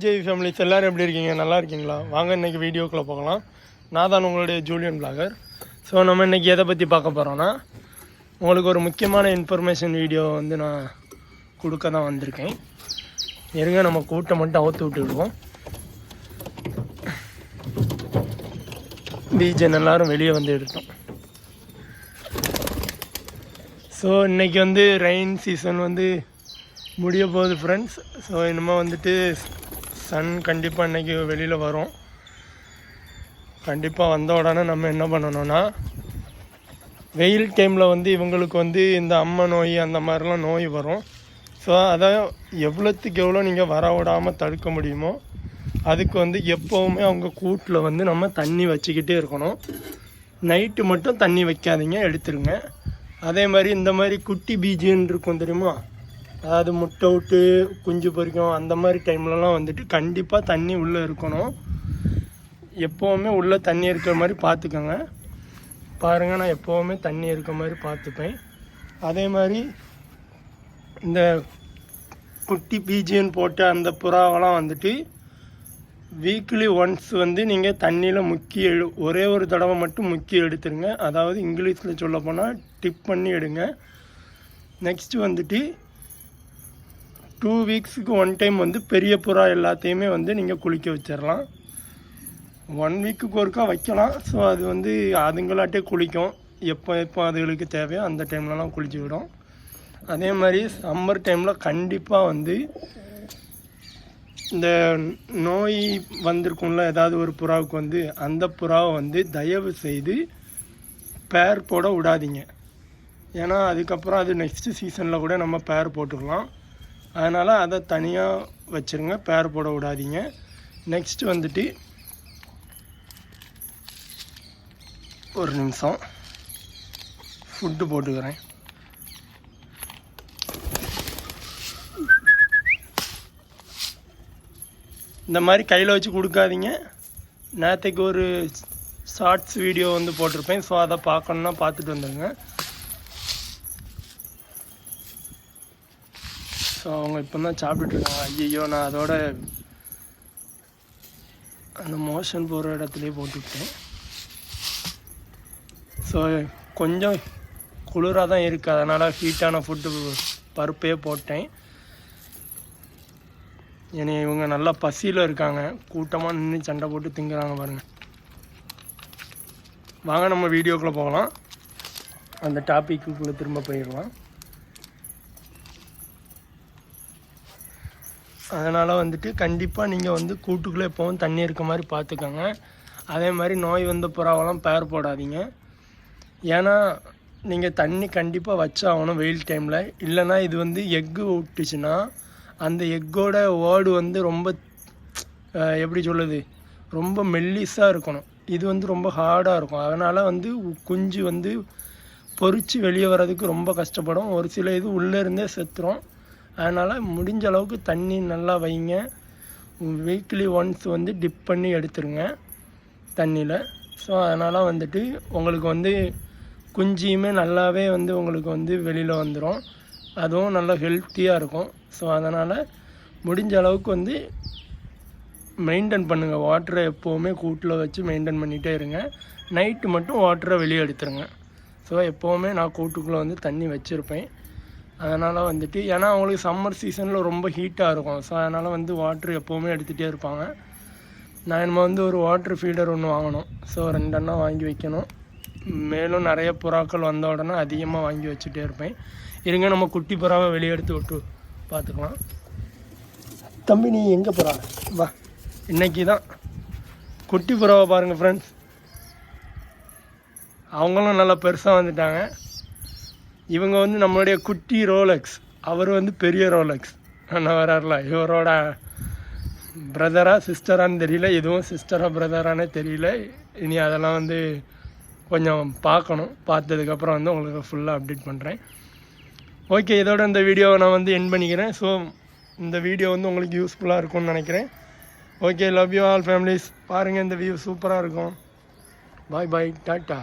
Vijay families எல்லோரும் எப்படி இருக்கீங்க? நல்லா இருக்கீங்களா? வாங்க இன்றைக்கி வீடியோக்குள்ளே போகலாம். நான் தான் உங்களுடைய ஜூலியன் பிளாகர். ஸோ நம்ம இன்றைக்கி எதை பற்றி பார்க்க போகிறோன்னா, உங்களுக்கு ஒரு முக்கியமான இன்ஃபர்மேஷன் வீடியோ வந்து நான் கொடுக்க தான் வந்திருக்கேன். இருங்க, நம்ம கூட்டை மட்டும் அவுத்து விட்டுடுவோம். பீஜன் எல்லோரும் வெளியே வந்து எடுத்தோம். ஸோ இன்றைக்கி வந்து ரெயின் சீசன் வந்து முடிய போகுது ஃப்ரெண்ட்ஸ். ஸோ இனிமேல் வந்துட்டு சன் கண்டிப்பாக இன்றைக்கி வெளியில் வரும். கண்டிப்பாக வந்த உடனே நம்ம என்ன பண்ணணும்னா, வெயில் டைமில் வந்து இவங்களுக்கு வந்து இந்த அம்மை நோய் அந்த மாதிரிலாம் நோய் வரும். ஸோ அதை எவ்வளோத்துக்கு எவ்வளோ நீங்கள் வர விடாமல் தடுக்க முடியுமோ அதுக்கு வந்து எப்போவுமே அவங்க கூட்டில் வந்து நம்ம தண்ணி வச்சுக்கிட்டே இருக்கணும். நைட்டு மட்டும் தண்ணி வைக்காதீங்க, எடுத்துருங்க. அதே மாதிரி இந்த மாதிரி குட்டி பீஜின்னு இருக்கும் தெரியுமா, அதாவது முட்டை விட்டு குஞ்சு பொரிக்கும் அந்த மாதிரி டைம்லலாம் வந்துட்டு கண்டிப்பாக தண்ணி உள்ளே இருக்கணும். எப்போவுமே உள்ளே தண்ணி இருக்கிற மாதிரி பார்த்துக்கோங்க. பாருங்கள், நான் எப்போவுமே தண்ணி இருக்கிற மாதிரி பார்த்துப்பேன். அதே மாதிரி இந்த குட்டி பீஜின்னு போட்ட அந்த புறாவெல்லாம் வந்துட்டு வீக்லி ஒன்ஸ் வந்து நீங்கள் தண்ணியில் முக்கி ஒரே ஒரு தடவை மட்டும் முக்கி எடுத்துருங்க. அதாவது இங்கிலீஷில் சொல்ல போனால் டிப் பண்ணி எடுங்க. நெக்ஸ்ட்டு வந்துட்டு 2 வீக்ஸுக்கு 1 டைம் வந்து பெரிய புறா எல்லாத்தையுமே வந்து நீங்கள் குளிக்க வச்சிடலாம். 1 வீக்குக்கு ஒருக்கா வைக்கலாம். ஸோ அது வந்து அதுங்களாட்டே குளிக்கும். எப்போ அதுகளுக்கு தேவையோ அந்த டைம்லலாம் குளிச்சு விடும். அதே மாதிரி சம்மர் டைமில் கண்டிப்பாக வந்து இந்த நோய் வந்திருக்கும்ல ஏதாவது ஒரு புறாவுக்கு வந்து, அந்த புறாவை வந்து தயவு செய்து பேர் போட விடாதீங்க. ஏன்னா அதுக்கப்புறம் அது நெக்ஸ்ட்டு சீசனில் கூட நம்ம பேர் போட்டுக்கலாம். அதனால் அதை தனியாக வச்சுருங்க, பேர் போட விடாதீங்க. நெக்ஸ்ட்டு வந்துட்டு ஒரு நிமிஷம் ஃபுட்டு போட்டுக்கிறேன். இந்த மாதிரி கையில் வச்சு கொடுக்காதீங்க. நேற்றுக்கு ஒரு ஷார்ட்ஸ் வீடியோ வந்து போட்டிருப்பேன். ஸோ அதை பார்க்கணுன்னா பார்த்துட்டு வந்துடுங்க. ஸோ அவங்க இப்போ தான் சாப்பிட்டுட்ருக்காங்க. ஐயோ, நான் அதோட அந்த மோஷன் போகிற இடத்துலையே போட்டுவிட்டேன். ஸோ கொஞ்சம் குளிராக தான் இருக்குது, அதனால் ஹீட்டான ஃபுட்டு பருப்பே போட்டேன். ஏன்னா இவங்க நல்லா பசியில் இருக்காங்க, கூட்டமாக நின்று சண்டை போட்டு திங்குறாங்க பாருங்கள். வாங்க நம்ம வீடியோக்குள்ளே போகலாம். அந்த டாப்பிக்குள்ளே திரும்ப போயிடலாம். அதனால் வந்துட்டு கண்டிப்பாக நீங்கள் வந்து கூட்டுக்குள்ளே எப்போவும் தண்ணி இருக்க மாதிரி பார்த்துக்கோங்க. அதே மாதிரி நோய் வந்த புறாவெல்லாம் பேர் போடாதீங்க. ஏன்னா நீங்கள் தண்ணி கண்டிப்பாக வச்சாகணும் வெயில் டைமில். இல்லைன்னா இது வந்து எக்கு விட்டுச்சுன்னா அந்த எக்கோட ஓடு வந்து ரொம்ப எப்படி சொல்லுது, ரொம்ப மெல்லிஸாக இருக்கணும். இது வந்து ரொம்ப ஹார்டாக இருக்கும். அதனால் வந்து குஞ்சு வந்து பொறிச்சு வெளியே வர்றதுக்கு ரொம்ப கஷ்டப்படும். ஒரு சில இது உள்ளே இருந்தே செத்துரும். அதனால் முடிஞ்ச அளவுக்கு தண்ணி நல்லா வைங்க. வீக்லி ஒன்ஸ் வந்து டிப் பண்ணி எடுத்துருங்க தண்ணியில். ஸோ அதனால் வந்துட்டு உங்களுக்கு வந்து குஞ்சியுமே நல்லாவே வந்து உங்களுக்கு வந்து வெளியில் வந்துடும். அதுவும் நல்லா ஹெல்த்தியாக இருக்கும். ஸோ அதனால் முடிஞ்ச அளவுக்கு வந்து மெயின்டைன் பண்ணுங்கள். வாட்டரை எப்போவுமே கூட்டில் வச்சு மெயின்டைன் பண்ணிகிட்டே இருங்க. நைட்டு மட்டும் வாட்டரை வெளியே எடுத்துருங்க. ஸோ எப்போவுமே நான் கூட்டுக்குள்ளே வந்து தண்ணி வச்சுருப்பேன். அதனால் வந்துட்டு ஏன்னா அவங்களுக்கு சம்மர் சீசனில் ரொம்ப ஹீட்டாக இருக்கும். ஸோ அதனால் வந்து வாட்ரு எப்போவுமே எடுத்துகிட்டே இருப்பாங்க. நான் நம்ம வந்து ஒரு வாட்ரு ஃபீடர் ஒன்று வாங்கணும். ஸோ 2 அண்ணா வாங்கி வைக்கணும். மேலும் நிறைய புறாக்கள் வந்த உடனே அதிகமாக வாங்கி வச்சுட்டே இருப்பேன். இருங்க, நம்ம குட்டி புறாவை வெளியே எடுத்து விட்டு பார்த்துக்கலாம். தம்பி, நீ எங்கே புறா? வா, இன்றைக்கி தான் குட்டி புறாவை பாருங்கள் ஃப்ரெண்ட்ஸ். அவங்களும் நல்லா பெருசாக வந்துட்டாங்க. இவங்க வந்து நம்மளுடைய குட்டி ரோலெக்ஸ், அவர் வந்து பெரிய ரோலெக்ஸ் அண்ணா வராருல. இவரோட பிரதரா சிஸ்டரான்னு தெரியல, எதுவும் சிஸ்டரா பிரதரானே தெரியல. இனி அதெல்லாம் வந்து கொஞ்சம் பார்க்கணும். பார்த்ததுக்கப்புறம் வந்து உங்களுக்கு ஃபுல்லாக அப்டேட் பண்ணுறேன். ஓகே, இதோட இந்த வீடியோவை நான் வந்து எண்ட் பண்ணிக்கிறேன். ஸோ இந்த வீடியோ வந்து உங்களுக்கு யூஸ்ஃபுல்லாக இருக்கும்னு நினைக்கிறேன். Okay, love you all families. பாருங்கள், இந்த வியூ சூப்பராக இருக்கும். பாய் பாய், டாட்டா.